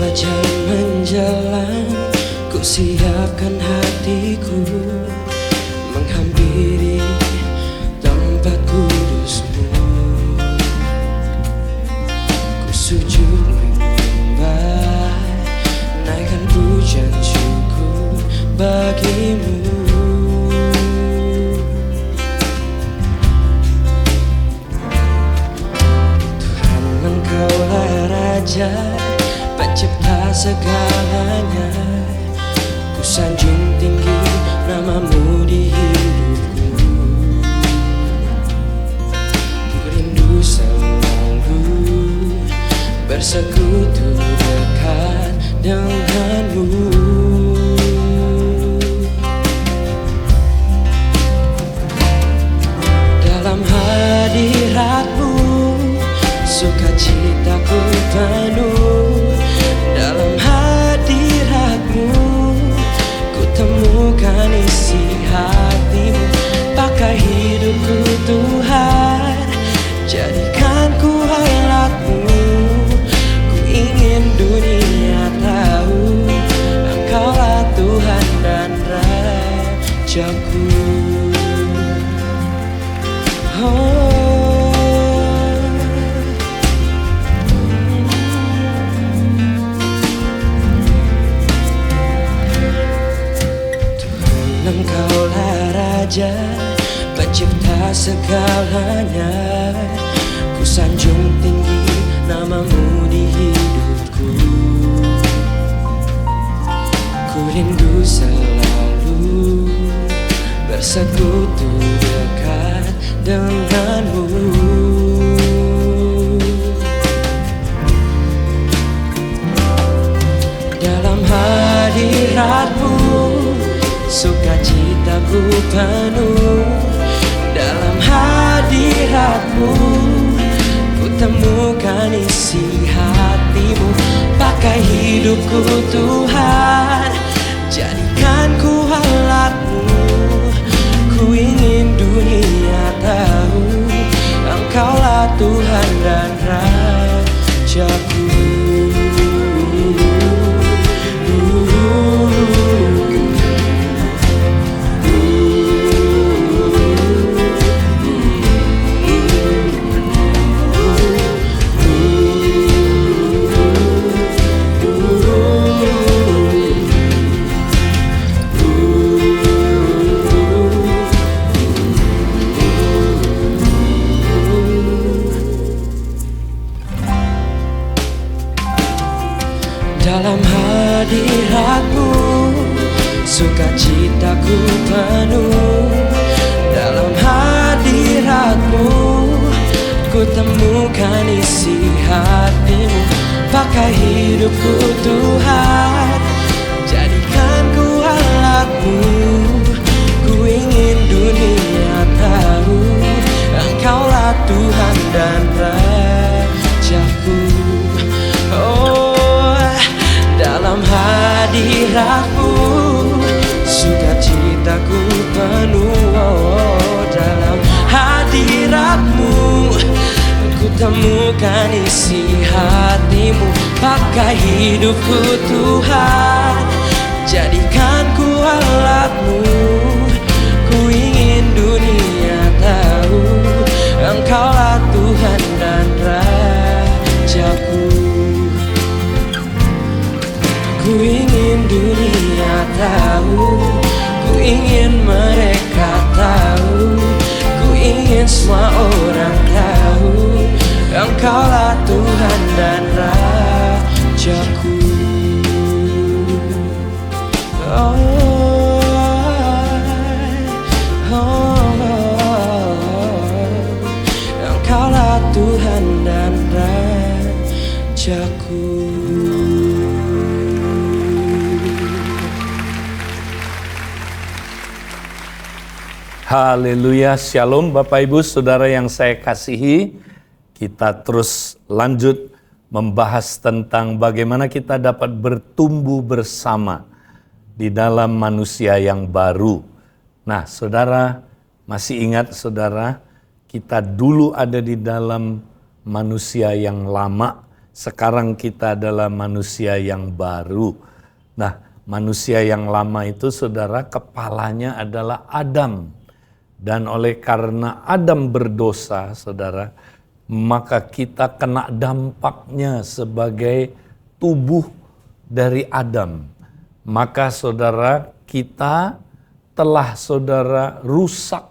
fajar menjalan, ku siapkan hatiku menghampiri tempat kudusmu. Ku sujud menyembah, naikkan pujian syukur bagimu. Tuhan, Engkaulah Raja, pencipta segalanya. Ku sanjung tinggi namamu di hidupku. Ku rindu selalu bersekutu dekat denganmu. Dalam hadiratmu sukacitaku penuh. Dalam hadiratmu ku temukan isi hatimu. Pakai hidupku Tuhan, jadikan ku alatmu. Ku ingin dunia tahu Engkaulah Tuhan dan Rajaku. Engkaulah Raja, pencipta segalanya. Ku sanjung tinggi namamu di hidupku. Ku rindu selalu bersekutu dekat denganmu. Dalam hadiratmu sukacitaku penuh. Dalam hadiratmu ku temukan isi hatimu. Pakai hidupku Tuhan, jadikan ku alatmu. Ku ingin dunia tahu Engkaulah Tuhan dan Rajaku. Dalam hadiratmu sukacitaku penuh. Dalam hadiratmu ku temukan isi hatimu. Pakai hidupku Tuhan, jadikan ku alatmu. Ku ingin dunia tahu Engkaulah Tuhan dan Rajaku. Dalam hadiratmu sukacitaku penuh. Dalam hadiratmu ku temukan isi hatimu. Pakai hidupku Tuhan, jadikan ku alatmu. Ku ingin dunia tahu Engkaulah Tuhan dan Rajaku. Ku ingin dunia tahu, ku ingin mereka tahu, ku ingin semua orang tahu Engkaulah Tuhan dan Rajaku. Engkaulah Tuhan dan Rajaku. Haleluya, shalom Bapak Ibu Saudara yang saya kasihi. Kita terus lanjut membahas tentang bagaimana kita dapat bertumbuh bersama di dalam manusia yang baru. Nah, saudara masih ingat saudara, kita dulu ada di dalam manusia yang lama sekarang kita adalah manusia yang baru. Nah, manusia yang lama itu saudara, kepalanya adalah Adam. Dan oleh karena Adam berdosa, saudara, maka kita kena dampaknya sebagai tubuh dari Adam. Maka saudara, kita telah saudara rusak,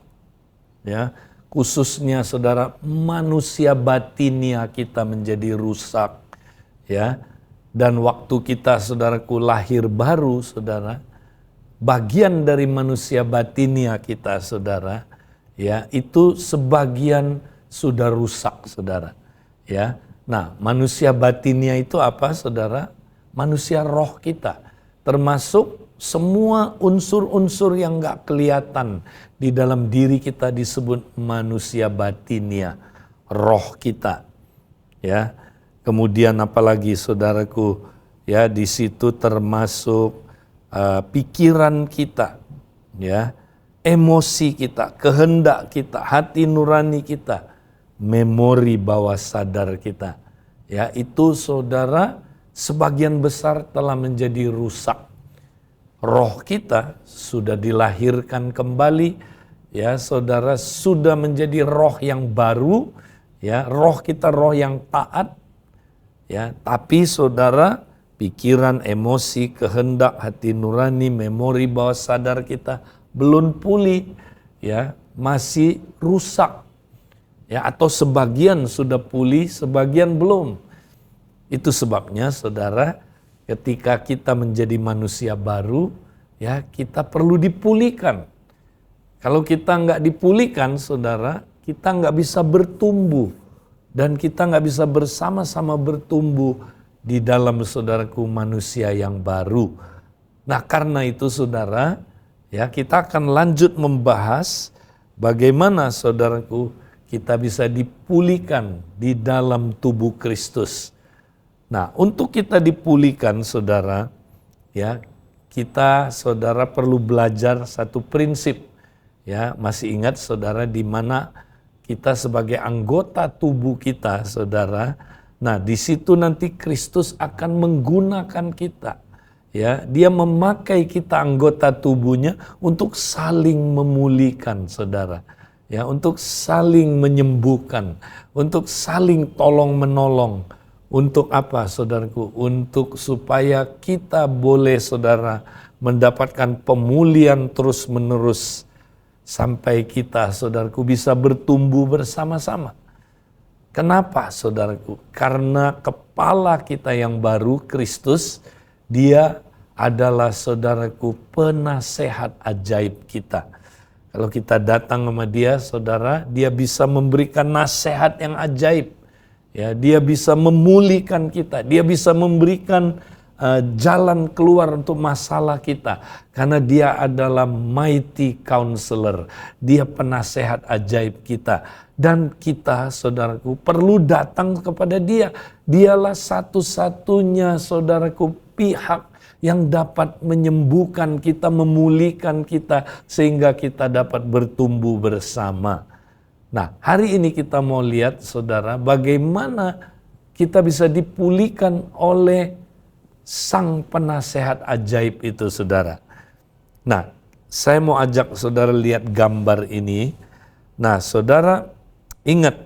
ya, khususnya saudara manusia batinia kita menjadi rusak, ya. Dan waktu kita saudaraku lahir baru, saudara, bagian dari manusia batinia kita, saudara, ya, itu sebagian sudah rusak, saudara, ya. Nah, manusia batinia itu apa, saudara? Manusia roh kita, termasuk semua unsur-unsur yang nggak kelihatan di dalam diri kita disebut manusia batinia, roh kita, ya. Kemudian apalagi, saudaraku, ya, di situ termasuk pikiran kita, ya, emosi kita, kehendak kita, hati nurani kita, memori bawah sadar kita, ya, itu saudara sebagian besar telah menjadi rusak. Roh kita sudah dilahirkan kembali, ya, saudara, sudah menjadi roh yang baru, ya, roh kita roh yang taat, ya, tapi saudara, pikiran, emosi, kehendak, hati nurani, memori bawah sadar kita belum pulih, ya, masih rusak, ya, atau sebagian sudah pulih, sebagian belum. Itu sebabnya, saudara, ketika kita menjadi manusia baru, ya, kita perlu dipulihkan. Kalau kita nggak dipulihkan, saudara, kita nggak bisa bertumbuh dan kita nggak bisa bersama-sama bertumbuh di dalam, saudaraku, manusia yang baru. Nah, karena itu, saudara, ya, kita akan lanjut membahas bagaimana, saudaraku, kita bisa dipulihkan di dalam tubuh Kristus. Nah, untuk kita dipulihkan, saudara, ya, kita, saudara, perlu belajar satu prinsip, ya. Masih ingat, saudara, di mana kita sebagai anggota tubuh kita, saudara. Nah, di situ nanti Kristus akan menggunakan kita, ya. Dia memakai kita, anggota tubuhnya, untuk saling memulihkan, saudara, ya, untuk saling menyembuhkan, untuk saling tolong menolong. Untuk apa, saudaraku? Untuk supaya kita boleh, saudara, mendapatkan pemulihan terus menerus sampai kita, saudaraku, bisa bertumbuh bersama-sama. Kenapa, saudaraku? Karena kepala kita yang baru, Kristus, dia adalah, saudaraku, penasehat ajaib kita. Kalau kita datang sama dia, saudara, dia bisa memberikan nasihat yang ajaib. Ya, dia bisa memulihkan kita, dia bisa memberikan jalan keluar untuk masalah kita. Karena dia adalah mighty counselor, dia penasehat ajaib kita. Dan kita, saudaraku, perlu datang kepada dia. Dialah satu-satunya, saudaraku, pihak yang dapat menyembuhkan kita, memulihkan kita, sehingga kita dapat bertumbuh bersama. Nah, hari ini kita mau lihat, saudara, bagaimana kita bisa dipulihkan oleh sang penasehat ajaib itu, saudara. Nah, saya mau ajak saudara lihat gambar ini. Nah, saudara, ingat,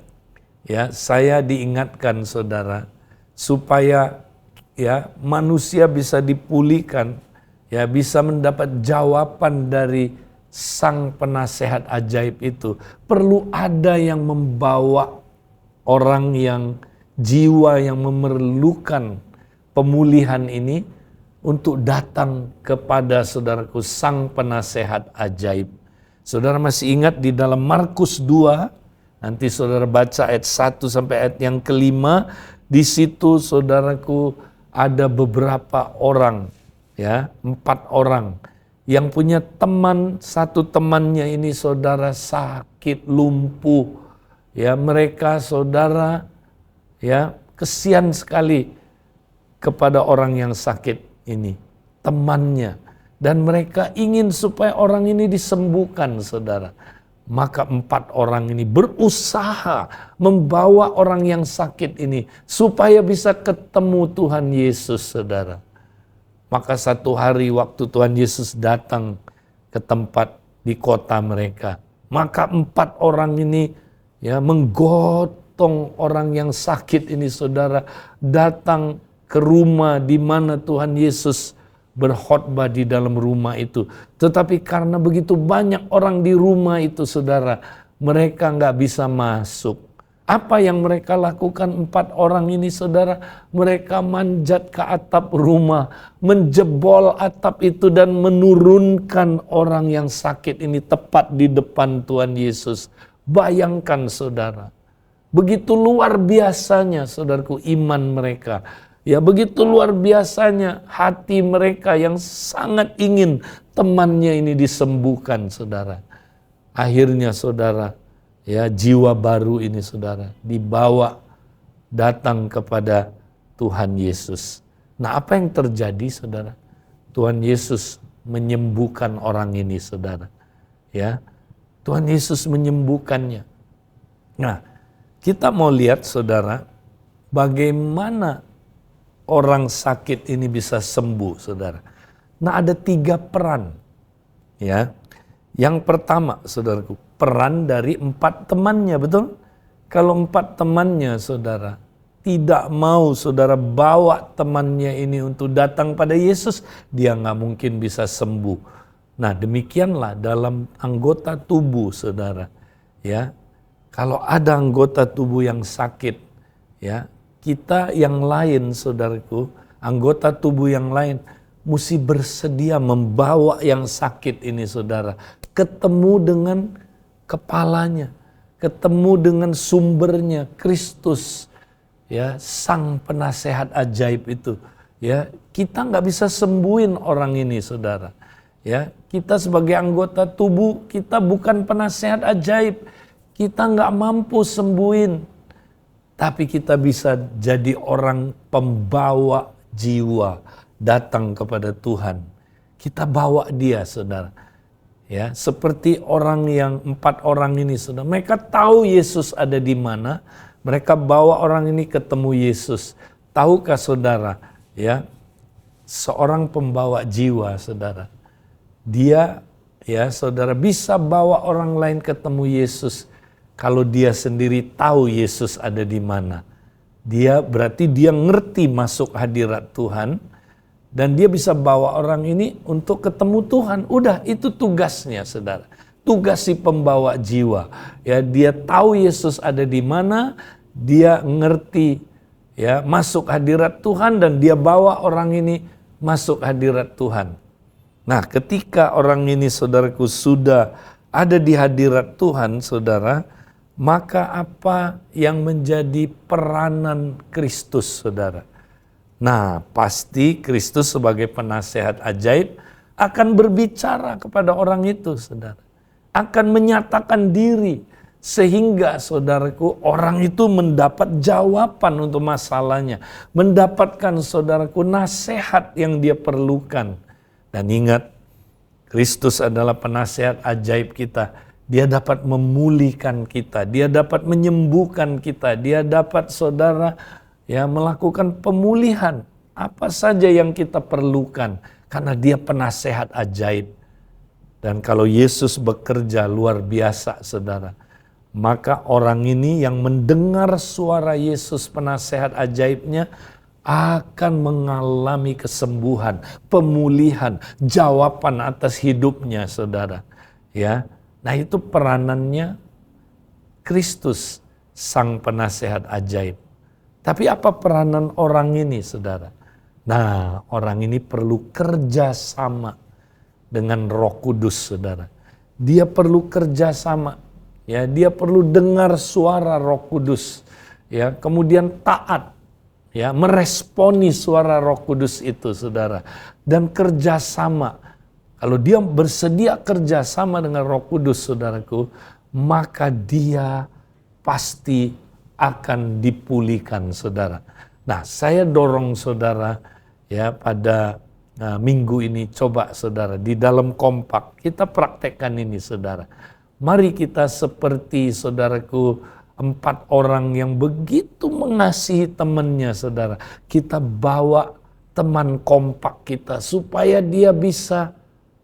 ya, saya diingatkan, saudara, supaya, ya, manusia bisa dipulihkan, ya, bisa mendapat jawaban dari sang penasehat ajaib itu. Perlu ada yang membawa orang yang jiwa yang memerlukan pemulihan ini untuk datang kepada, saudaraku, sang penasehat ajaib. Saudara masih ingat di dalam Markus 2, nanti saudara baca ayat 1 sampai ayat yang kelima, di situ, saudaraku, ada beberapa orang, ya, 4 orang yang punya teman, satu temannya ini, saudara, sakit, lumpuh, ya, mereka, saudara, ya, kesian sekali kepada orang yang sakit ini, temannya, dan mereka ingin supaya orang ini disembuhkan, saudara. Maka 4 orang ini berusaha membawa orang yang sakit ini supaya bisa ketemu Tuhan Yesus, saudara. Maka satu hari waktu Tuhan Yesus datang ke tempat di kota mereka, maka 4 orang ini menggotong orang yang sakit ini, saudara, datang ke rumah di mana Tuhan Yesus berkhotbah di dalam rumah itu. Tetapi karena begitu banyak orang di rumah itu, saudara, mereka nggak bisa masuk. Apa yang mereka lakukan 4 orang ini, saudara? Mereka manjat ke atap rumah, menjebol atap itu dan menurunkan orang yang sakit ini tepat di depan Tuhan Yesus. Bayangkan, saudara, begitu luar biasanya, saudaraku, iman mereka. Ya, begitu luar biasanya hati mereka yang sangat ingin temannya ini disembuhkan, saudara. Akhirnya, saudara, jiwa baru ini, saudara, dibawa datang kepada Tuhan Yesus. Nah, apa yang terjadi, saudara? Tuhan Yesus menyembuhkan orang ini, saudara. Ya, Tuhan Yesus menyembuhkannya. Nah, kita mau lihat, saudara, bagaimana orang sakit ini bisa sembuh, saudara. Nah, ada 3 peran. Ya, yang pertama, saudaraku, peran dari 4 temannya, betul? Kalau 4 temannya, saudara, tidak mau saudara bawa temannya ini untuk datang pada Yesus, dia nggak mungkin bisa sembuh. Nah, demikianlah dalam anggota tubuh, saudara. Ya, kalau ada anggota tubuh yang sakit, ya, kita yang lain, saudaraku, anggota tubuh yang lain mesti bersedia membawa yang sakit ini, saudara, ketemu dengan kepalanya, ketemu dengan sumbernya, Kristus, ya, sang penasehat ajaib itu. Ya, kita nggak bisa sembuhin orang ini, saudara. Ya, kita sebagai anggota tubuh, kita bukan penasehat ajaib, kita nggak mampu sembuhin, tapi kita bisa jadi orang pembawa jiwa datang kepada Tuhan. Kita bawa dia, saudara. Ya, seperti orang yang 4 orang ini, saudara. Mereka tahu Yesus ada di mana. Mereka bawa orang ini ketemu Yesus. Tahukah, saudara, ya, seorang pembawa jiwa, saudara, dia, ya, saudara, bisa bawa orang lain ketemu Yesus kalau dia sendiri tahu Yesus ada di mana. Dia berarti dia ngerti masuk hadirat Tuhan. Dan dia bisa bawa orang ini untuk ketemu Tuhan. Udah, itu tugasnya, saudara. Tugas si pembawa jiwa. Ya, dia tahu Yesus ada di mana, dia ngerti, ya, masuk hadirat Tuhan, dan dia bawa orang ini masuk hadirat Tuhan. Nah, ketika orang ini, saudaraku, sudah ada di hadirat Tuhan, saudara, maka apa yang menjadi peranan Kristus, saudara? Nah, pasti Kristus sebagai penasehat ajaib akan berbicara kepada orang itu, saudara. Akan menyatakan diri, sehingga, saudaraku, orang itu mendapat jawaban untuk masalahnya. Mendapatkan, saudaraku, nasihat yang dia perlukan. Dan ingat, Kristus adalah penasehat ajaib kita. Dia dapat memulihkan kita, dia dapat menyembuhkan kita, dia dapat, saudara, ya, melakukan pemulihan apa saja yang kita perlukan, karena dia penasehat ajaib. Dan kalau Yesus bekerja luar biasa, saudara, maka orang ini yang mendengar suara Yesus penasehat ajaibnya akan mengalami kesembuhan, pemulihan, jawaban atas hidupnya, saudara. Ya, nah, itu peranannya Kristus, sang penasehat ajaib. Tapi apa peranan orang ini, saudara? Nah, orang ini perlu kerjasama dengan Roh Kudus, saudara. Dia perlu kerjasama, ya. Dia perlu dengar suara Roh Kudus, ya. Kemudian taat, ya, meresponi suara Roh Kudus itu, saudara. Dan kerjasama. Kalau dia bersedia kerjasama dengan Roh Kudus, saudaraku, maka dia pasti akan dipulihkan, saudara. Nah, saya dorong saudara, ya, pada minggu ini, coba, saudara, di dalam kompak kita praktekkan ini, saudara. Mari kita seperti saudaraku 4 orang yang begitu mengasihi temannya, saudara. Kita bawa teman kompak kita supaya dia bisa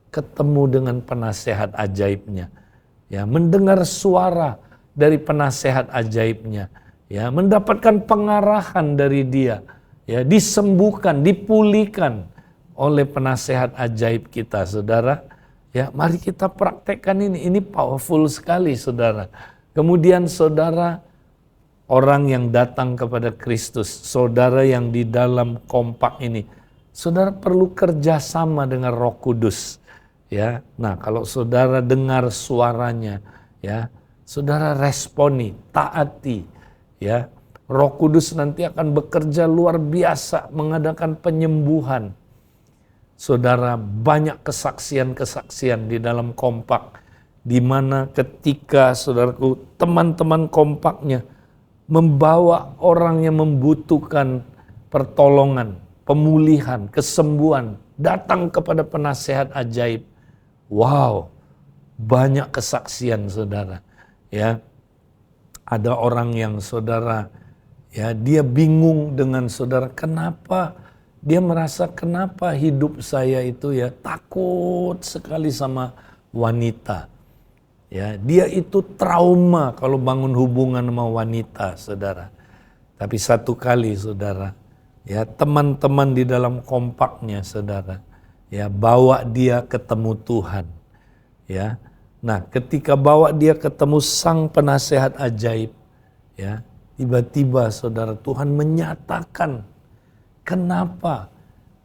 ketemu dengan penasehat ajaibnya. Ya, mendengar suara dari penasehat ajaibnya. Ya, mendapatkan pengarahan dari dia. Ya, disembuhkan, dipulihkan oleh penasehat ajaib kita, saudara. Ya, mari kita praktekkan ini. Ini powerful sekali, saudara. Kemudian saudara, orang yang datang kepada Kristus, saudara yang di dalam kompak ini, saudara perlu kerjasama dengan Roh Kudus. Ya, nah kalau saudara dengar suaranya, ya, saudara responi, taati, ya. Roh Kudus nanti akan bekerja luar biasa, mengadakan penyembuhan. Saudara, banyak kesaksian-kesaksian di dalam kompak, di mana ketika saudaraku, teman-teman kompaknya membawa orang yang membutuhkan pertolongan, pemulihan, kesembuhan, datang kepada penasehat ajaib. Wow, banyak kesaksian, saudara. Ya, ada orang yang saudara, ya, dia bingung dengan saudara, kenapa dia merasa kenapa hidup saya itu ya takut sekali sama wanita. Ya, dia itu trauma kalau bangun hubungan sama wanita, saudara. Tapi satu kali, saudara, ya, teman-teman di dalam kompaknya, saudara, ya, bawa dia ketemu Tuhan. Ya. Nah, ketika bawa dia ketemu sang penasehat ajaib, ya, tiba-tiba saudara, Tuhan menyatakan kenapa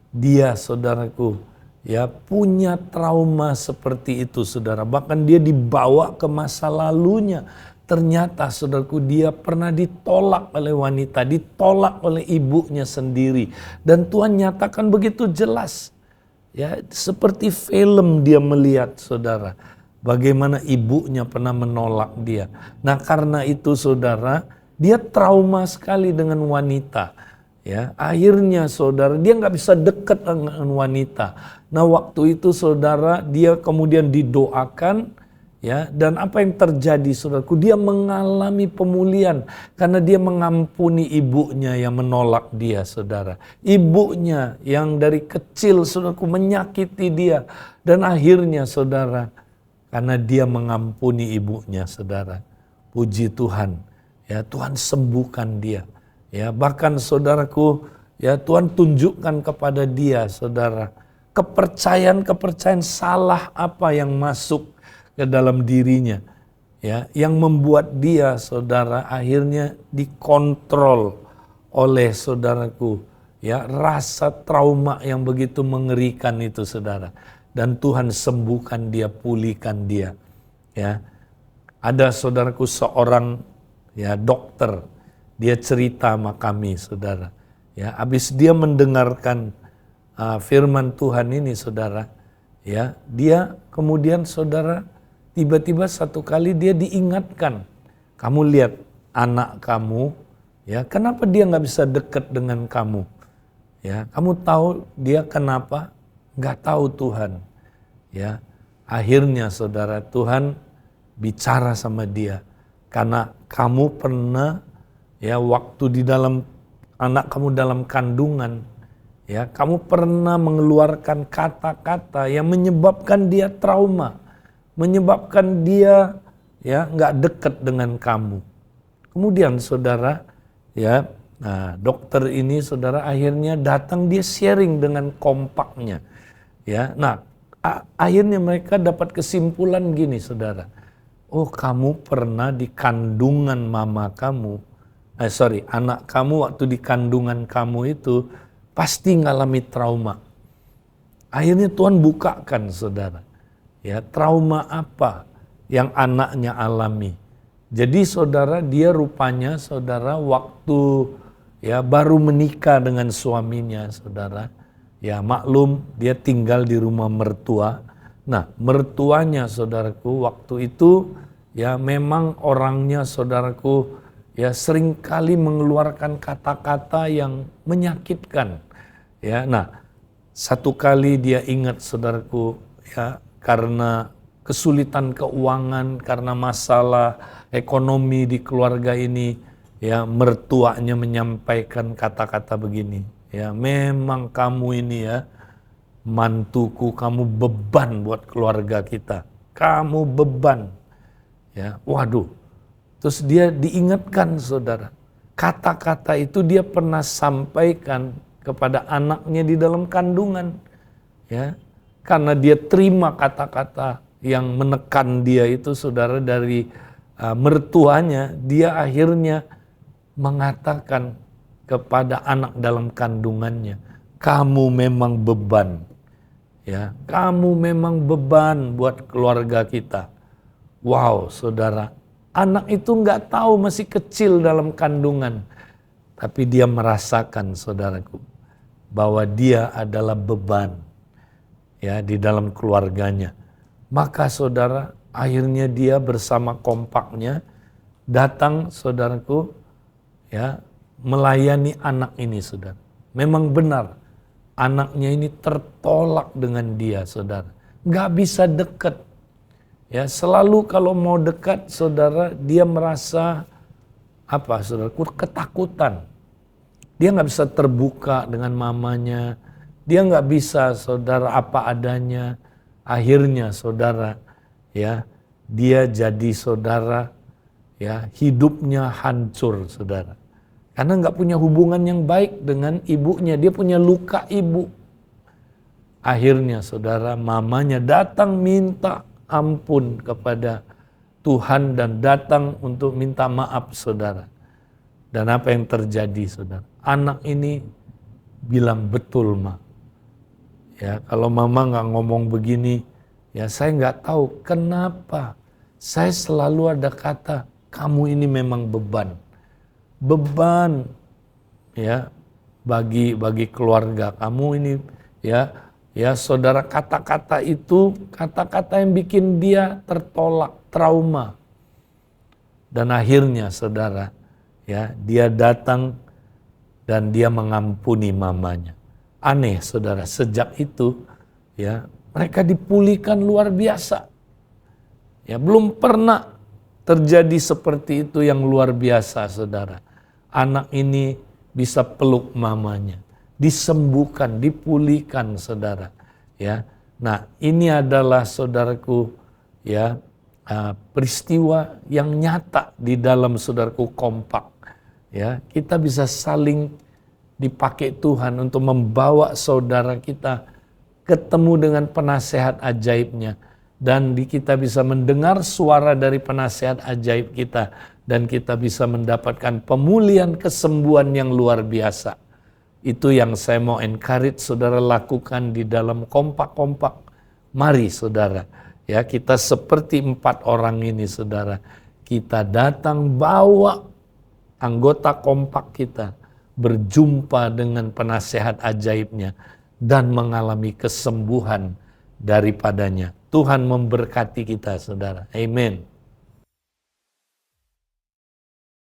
dia, saudaraku, ya, punya trauma seperti itu, saudara. Bahkan dia dibawa ke masa lalunya. Ternyata, saudaraku, dia pernah ditolak oleh wanita, ditolak oleh ibunya sendiri. Dan Tuhan nyatakan begitu jelas. Ya, seperti film dia melihat, saudara, bagaimana ibunya pernah menolak dia. Nah, karena itu, saudara, dia trauma sekali dengan wanita. Ya, akhirnya saudara, dia nggak bisa dekat dengan wanita. Nah, waktu itu saudara, dia kemudian didoakan, ya, dan apa yang terjadi, saudaraku, dia mengalami pemulihan karena dia mengampuni ibunya yang menolak dia, saudara. Ibunya yang dari kecil, saudaraku, menyakiti dia, dan akhirnya, saudara, karena dia mengampuni ibunya, saudara, puji Tuhan, ya, Tuhan sembuhkan dia. Ya, bahkan saudaraku, ya, Tuhan tunjukkan kepada dia, saudara, kepercayaan salah apa yang masuk ke dalam dirinya, ya, yang membuat dia, saudara, akhirnya dikontrol oleh, saudaraku, ya, rasa trauma yang begitu mengerikan itu, saudara. Dan Tuhan sembuhkan dia, pulihkan dia. Ya, ada, saudaraku, seorang, ya, dokter. Dia cerita sama kami, saudara. Ya, habis dia mendengarkan firman Tuhan ini, saudara. Ya, dia kemudian, saudara, tiba-tiba satu kali dia diingatkan. Kamu lihat anak kamu, ya, kenapa dia nggak bisa dekat dengan kamu? Ya, kamu tahu dia kenapa? Nggak tahu Tuhan. Ya, akhirnya, saudara, Tuhan bicara sama dia. Karena kamu pernah, ya, waktu di dalam anak kamu dalam kandungan, ya, kamu pernah mengeluarkan kata-kata yang menyebabkan dia trauma, menyebabkan dia, ya, nggak dekat dengan kamu. Kemudian, saudara, ya, nah, dokter ini, saudara, akhirnya datang, dia sharing dengan kompaknya, ya. Nah, akhirnya mereka dapat kesimpulan gini, saudara. Oh, kamu pernah di kandungan mama kamu. Anak kamu waktu di kandungan kamu itu pasti ngalami trauma. Akhirnya Tuhan bukakan, saudara. Ya, trauma apa yang anaknya alami. Jadi, saudara, dia rupanya, saudara, waktu, ya, baru menikah dengan suaminya, saudara. Ya, maklum dia tinggal di rumah mertua. Nah, mertuanya, saudaraku, waktu itu, ya, memang orangnya, saudaraku, ya, seringkali mengeluarkan kata-kata yang menyakitkan. Ya, nah, satu kali dia ingat, saudaraku, ya, karena kesulitan keuangan karena masalah ekonomi di keluarga ini, ya mertuanya menyampaikan kata-kata begini, ya memang kamu ini ya mantuku, kamu beban buat keluarga kita, kamu beban, ya waduh. Terus dia diingatkan saudara, kata-kata itu dia pernah sampaikan kepada anaknya di dalam kandungan, ya karena dia terima kata-kata yang menekan dia itu saudara dari mertuanya, dia akhirnya mengatakan kepada anak dalam kandungannya, kamu memang beban, ya kamu memang beban buat keluarga kita. Wow saudara, anak itu nggak tahu, masih kecil dalam kandungan, tapi dia merasakan saudaraku bahwa dia adalah beban, ya di dalam keluarganya. Maka saudara, akhirnya dia bersama kompaknya datang saudaraku, ya melayani anak ini saudara. Memang benar anaknya ini tertolak dengan dia saudara, nggak bisa dekat, ya selalu kalau mau dekat saudara dia merasa apa saudaraku, ketakutan. Dia nggak bisa terbuka dengan mamanya, dia nggak bisa saudara apa adanya. Akhirnya saudara, ya dia jadi saudara, ya hidupnya hancur saudara, karena nggak punya hubungan yang baik dengan ibunya, dia punya luka ibu. Akhirnya saudara, mamanya datang minta ampun kepada Tuhan dan datang untuk minta maaf saudara. Dan apa yang terjadi saudara? Anak ini bilang, betul ma. Ya kalau mama nggak ngomong begini, ya saya nggak tahu kenapa. Saya selalu ada kata, kamu ini memang beban. Beban ya bagi keluarga kamu ini, ya saudara, kata-kata itu kata-kata yang bikin dia tertolak, trauma. Dan akhirnya saudara, ya dia datang dan dia mengampuni mamanya. Aneh saudara, sejak itu ya mereka dipulihkan luar biasa. Ya belum pernah terjadi seperti itu yang luar biasa saudara. Anak ini bisa peluk mamanya, disembuhkan, dipulihkan saudara. Ya, nah ini adalah saudaraku ya peristiwa yang nyata di dalam saudaraku kompak. Ya, kita bisa saling dipakai Tuhan untuk membawa saudara kita ketemu dengan penasehat ajaibnya. Dan kita bisa mendengar suara dari penasehat ajaib kita. Dan kita bisa mendapatkan pemulihan, kesembuhan yang luar biasa. Itu yang saya mau encourage saudara lakukan di dalam kompak-kompak. Mari saudara, ya kita seperti 4 orang ini saudara. Kita datang bawa anggota kompak kita berjumpa dengan penasehat ajaibnya dan mengalami kesembuhan daripadanya. Tuhan memberkati kita saudara. Amin.